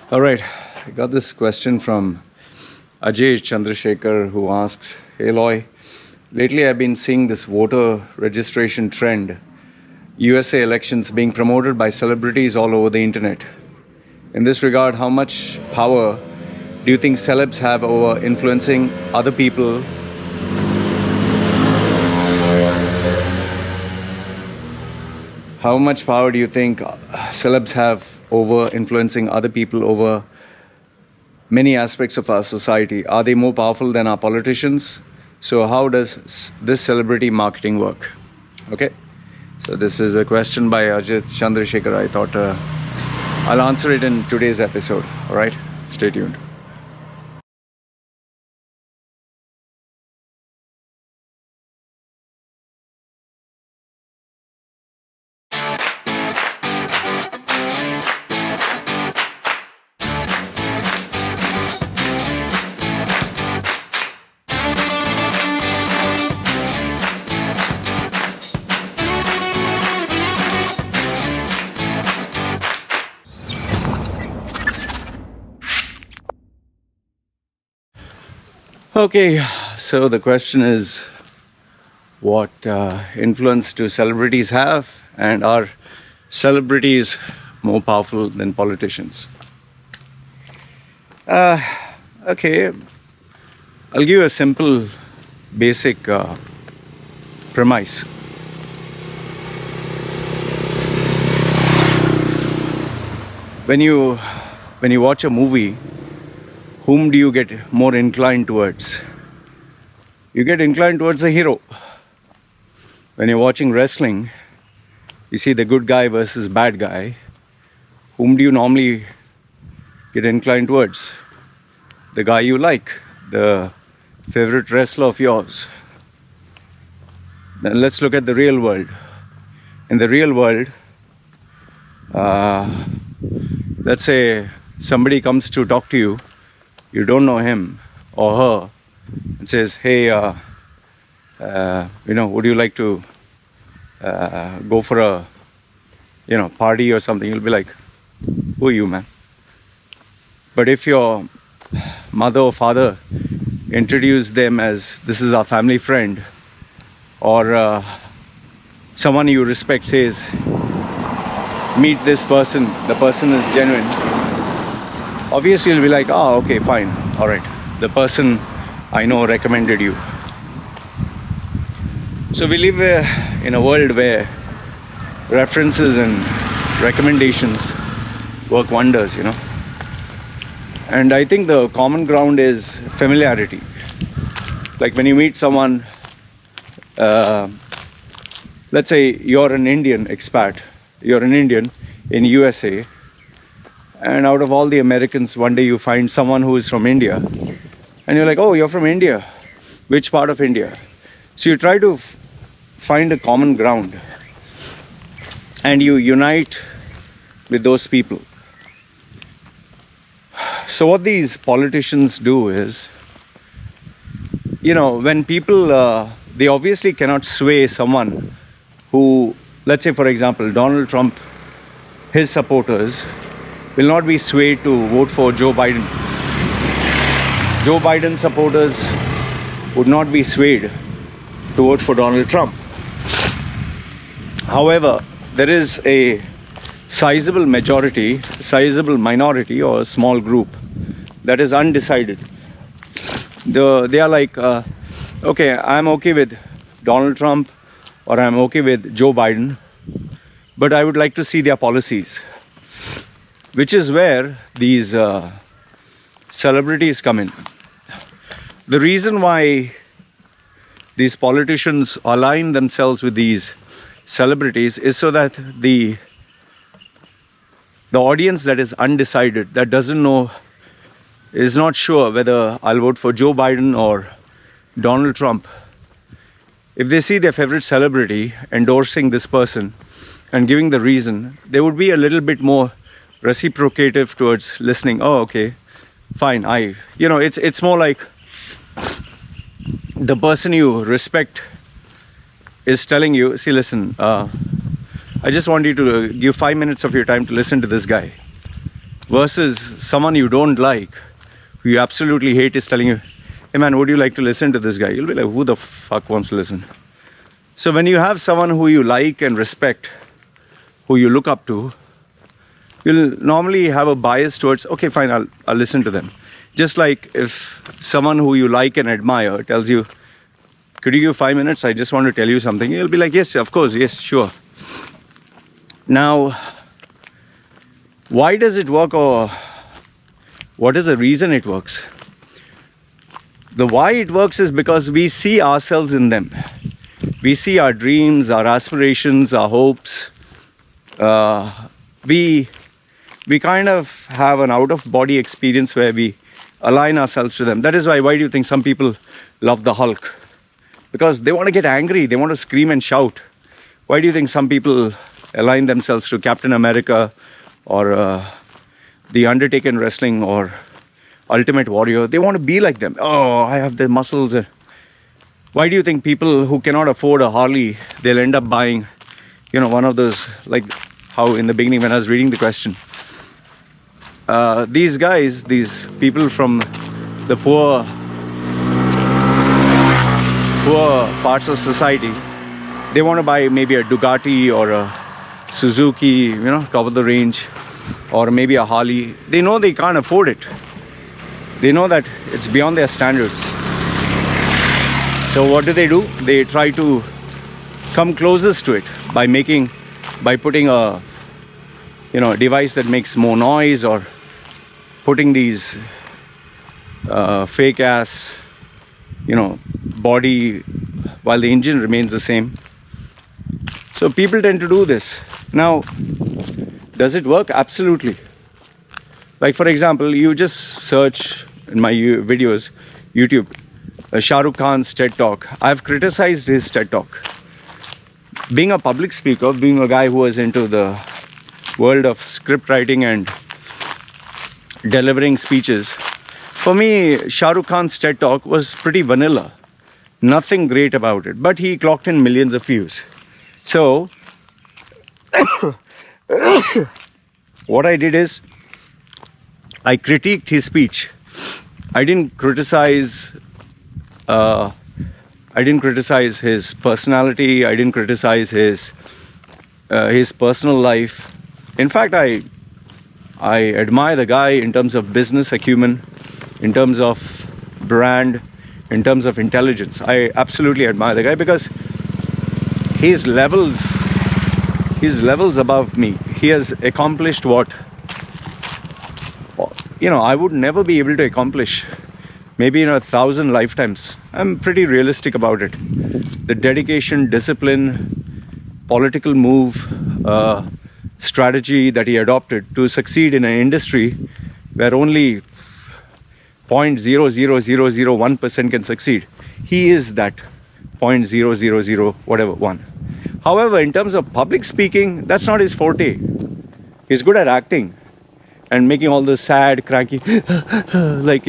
All right, I got this question from Ajay Chandrasekhar who asks, "Hey Loy, lately I've been seeing this voter registration trend, USA elections being promoted by celebrities all over the internet. In this regard, how much power do you think celebs have over influencing other people?" How much power do you think celebs have over influencing other people over many aspects of our society? Are they more powerful than our politicians? So how does this celebrity marketing work? Okay, so this is a question by Ajit Chandrasekhar. I thought I'll answer it in today's episode. All right, stay tuned. Okay, so the question is, what influence do celebrities have, and are celebrities more powerful than politicians? Okay, I'll give you a simple, basic premise. When you watch a movie, whom do you get more inclined towards? You get inclined towards the hero. When you're watching wrestling, you see the good guy versus bad guy. Whom do you normally get inclined towards? The guy you like, the favorite wrestler of yours. Then let's look at the real world. In the real world, let's say somebody comes to talk to you. You don't know him or her, and says, "Hey, would you like to go for a, party or something?" You'll be like, "Who are you, man?" But if your mother or father introduce them as, "This is our family friend," or someone you respect says, "Meet this person, the person is genuine," obviously you'll be like, "Oh, okay, fine, all right, the person I know recommended you." So we live in a world where references and recommendations work wonders, And I think the common ground is familiarity. Like when you meet someone, let's say you're an Indian expat, you're an Indian in USA, and out of all the Americans, one day you find someone who is from India, and you're like, "Oh, you're from India. Which part of India?" So you try to find a common ground, and you unite with those people. So what these politicians do is, when people, they obviously cannot sway someone who, let's say for example, Donald Trump, his supporters will not be swayed to vote for Joe Biden. Joe Biden supporters would not be swayed to vote for Donald Trump. However, there is a sizable minority or a small group that is undecided. They are like, okay, I'm okay with Donald Trump or I'm okay with Joe Biden, but I would like to see their policies. Which is where these celebrities come in. The reason why these politicians align themselves with these celebrities is so that the audience that is undecided, that doesn't know, is not sure whether I'll vote for Joe Biden or Donald Trump, if they see their favorite celebrity endorsing this person and giving the reason, they would be a little bit more reciprocative towards listening. Oh, okay, fine. It's more like the person you respect is telling you, "See, listen, I just want you to give 5 minutes of your time to listen to this guy. versus someone you don't like, who you absolutely hate, is telling you, hey man, would you like to listen to this guy? You'll be like, who the fuck wants to listen? So when you have someone who you like and respect, who you look up to, you'll normally have a bias towards, okay, fine, I'll listen to them. Just like if someone who you like and admire tells you, could you give 5 minutes? I just want to tell you something. You'll be like, yes, of course, yes, sure. Now, why does it work, or what is the reason it works? The why it works is because we see ourselves in them. We see our dreams, our aspirations, our hopes. We kind of have an out-of-body experience where we align ourselves to them. That is why do you think some people love the Hulk? Because they want to get angry, they want to scream and shout. Why do you think some people align themselves to Captain America or The Undertaker in wrestling or Ultimate Warrior? They want to be like them. Oh, I have the muscles. Why do you think people who cannot afford a Harley, they'll end up buying, one of those, like how in the beginning when I was reading the question, these guys, these people from the poor parts of society, they want to buy maybe a Ducati or a Suzuki, top of the range, or maybe a Harley. They know they can't afford it. They know that it's beyond their standards. So what do? They try to come closest to it by putting a device that makes more noise, or putting these fake ass body while the engine remains the same. So people tend to do this. Now, does it work? Absolutely. Like for example, you just search in my videos, YouTube, Shah Rukh Khan's TED Talk. I've criticized his TED Talk. Being a public speaker, being a guy who was into the world of script writing and delivering speeches, for me, Shah Rukh Khan's TED Talk was pretty vanilla. Nothing great about it. But he clocked in millions of views. So, what I did is, I critiqued his speech. I didn't criticize his personality. I didn't criticize his personal life. In fact, I admire the guy in terms of business acumen, in terms of brand, in terms of intelligence. I absolutely admire the guy because he's levels above me. He has accomplished what I would never be able to accomplish, maybe in 1,000 lifetimes. I'm pretty realistic about it. The dedication, discipline, political move, strategy that he adopted to succeed in an industry where only 0.00001% can succeed. He is that 0.000 whatever one. However, in terms of public speaking, that's not his forte. He's good at acting and making all the sad, cranky, like,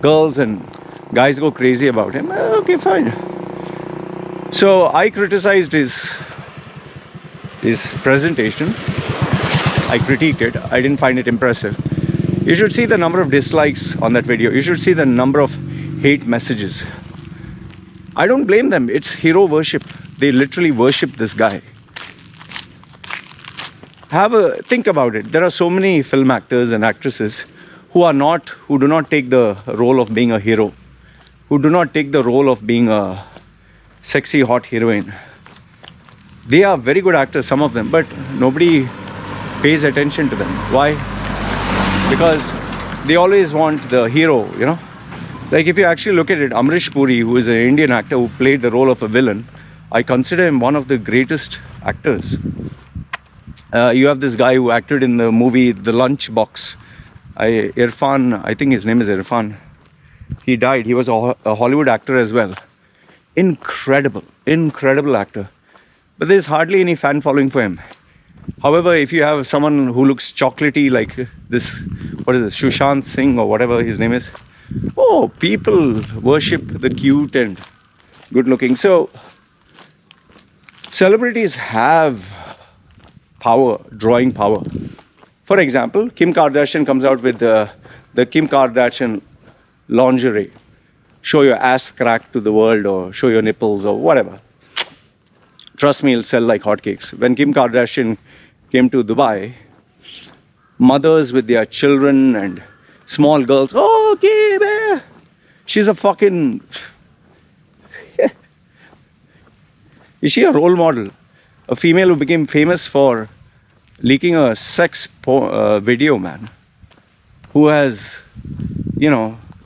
girls and guys go crazy about him. Okay, fine. So I criticized his presentation. I critiqued it. I didn't find it impressive. You should see the number of dislikes on that video. You should see the number of hate messages. I don't blame them. It's hero worship. They literally worship this guy. Think about it. There are so many film actors and actresses who do not take the role of being a hero, who do not take the role of being a sexy, hot heroine. They are very good actors, some of them, but nobody pays attention to them. Why? Because they always want the hero, Like if you actually look at it, Amrish Puri, who is an Indian actor who played the role of a villain, I consider him one of the greatest actors. You have this guy who acted in the movie The Lunch Box. Irfan, I think his name is Irfan. He died. He was a Hollywood actor as well. Incredible actor. But there's hardly any fan following for him. However, if you have someone who looks chocolatey like this, Sushant Singh or whatever his name is, people worship the cute and good looking. So, celebrities have power, drawing power. For example, Kim Kardashian comes out with the Kim Kardashian lingerie. Show your ass crack to the world, or show your nipples, or whatever. Trust me, it'll sell like hotcakes. When Kim Kardashian came to Dubai, mothers with their children and small girls, oh, Kim, she's a fucking... Is she a role model? A female who became famous for leaking a sex video, man. Who has,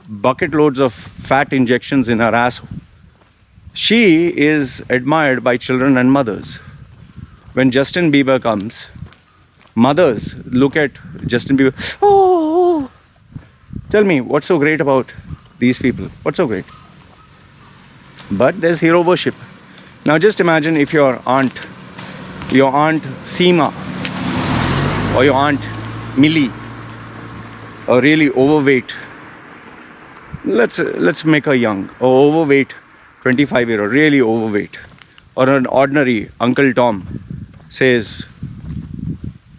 bucket loads of fat injections in her asshole. She is admired by children and mothers. When Justin Bieber comes, mothers look at Justin Bieber. Oh, tell me, what's so great about these people? What's so great? But there's hero worship. Now just imagine if your aunt Seema, or your aunt Millie, are really overweight. Let's make her young, or overweight 25-year-old, really overweight. Or an ordinary Uncle Tom says,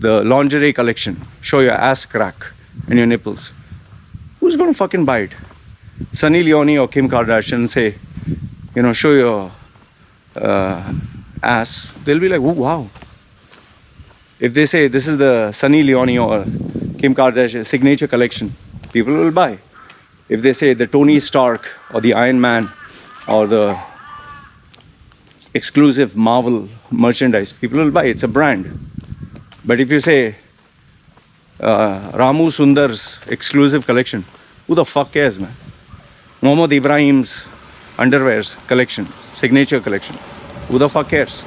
the lingerie collection, show your ass crack and your nipples. Who's going to fucking buy it? Sunny Leone or Kim Kardashian say, show your ass. They'll be like, oh, wow. If they say this is the Sunny Leone or Kim Kardashian signature collection, people will buy. If they say the Tony Stark or the Iron Man or the exclusive Marvel merchandise, people will buy. It's a brand. But if you say Ramu Sundar's exclusive collection, who the fuck cares, man? Mohammad Ibrahim's underwears collection, signature collection, who the fuck cares?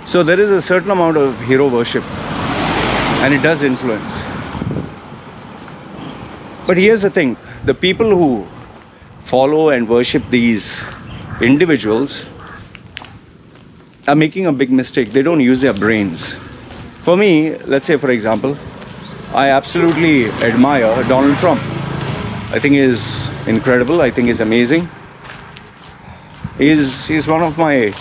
So there is a certain amount of hero worship, and it does influence. But here's the thing, the people who follow and worship these individuals are making a big mistake. They don't use their brains. For me, let's say for example, I absolutely admire Donald Trump. I think he's incredible. I think he's amazing. He's one of my,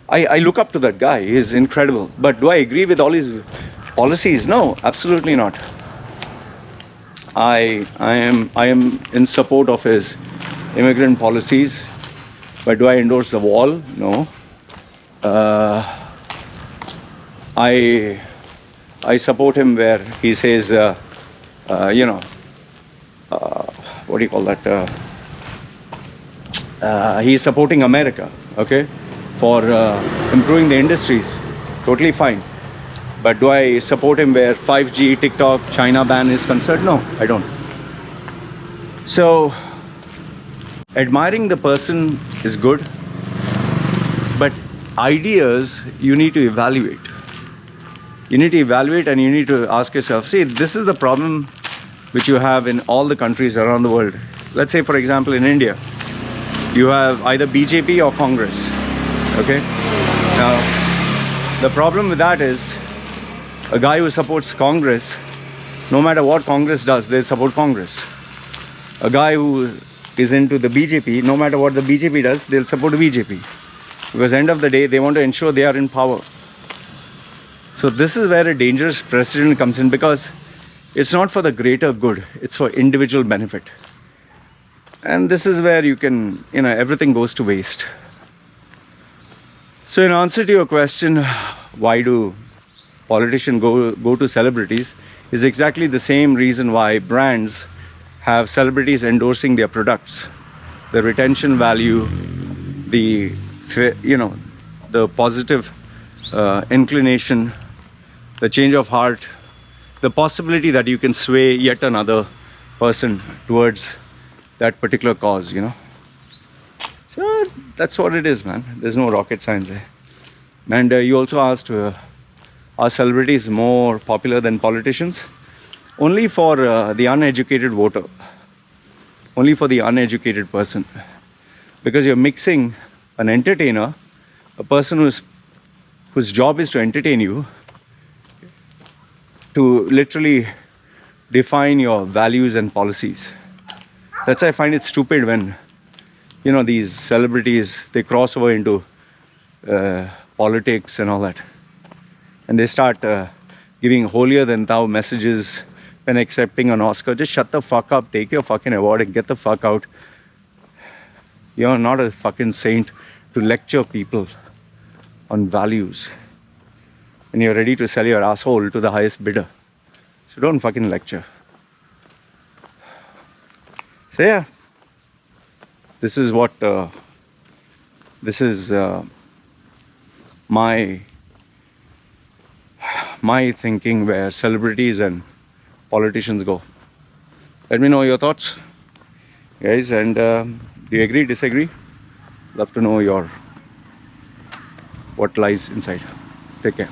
I look up to that guy. He's incredible. But do I agree with all his policies? No, absolutely not. I am in support of his immigrant policies. But do I endorse the wall? No. I support him where he says, what do you call that? He's supporting America, okay, for improving the industries. Totally fine. But do I support him where 5G, TikTok, China ban is concerned? No, I don't. So, admiring the person is good, but ideas you need to evaluate. You need to evaluate and you need to ask yourself, see, this is the problem which you have in all the countries around the world. Let's say, for example, in India, you have either BJP or Congress, okay? Now, the problem with that is, a guy who supports Congress, no matter what Congress does, they support Congress. A guy who is into the BJP, no matter what the BJP does, they'll support the BJP. Because end of the day, they want to ensure they are in power. So this is where a dangerous precedent comes in, because it's not for the greater good, it's for individual benefit. And this is where you can, everything goes to waste. So in answer to your question, why do politicians go to celebrities, is exactly the same reason why brands have celebrities endorsing their products. The retention value, the positive inclination, the change of heart, the possibility that you can sway yet another person towards that particular cause, So that's what it is, man. There's no rocket science there. And you also asked, are celebrities more popular than politicians? Only for the uneducated voter. Only for the uneducated person. Because you're mixing an entertainer, a person whose job is to entertain you, to literally define your values and policies. That's why I find it stupid when, these celebrities, they cross over into politics and all that. and they start giving holier than thou messages when accepting an Oscar. Just shut the fuck up, take your fucking award and get the fuck out. You're not a fucking saint to lecture people on values and you're ready to sell your asshole to the highest bidder. So don't fucking lecture. So yeah, this is what my thinking where celebrities and politicians go. Let me know your thoughts, guys, and do you agree, disagree? Love to know what lies inside. Take care.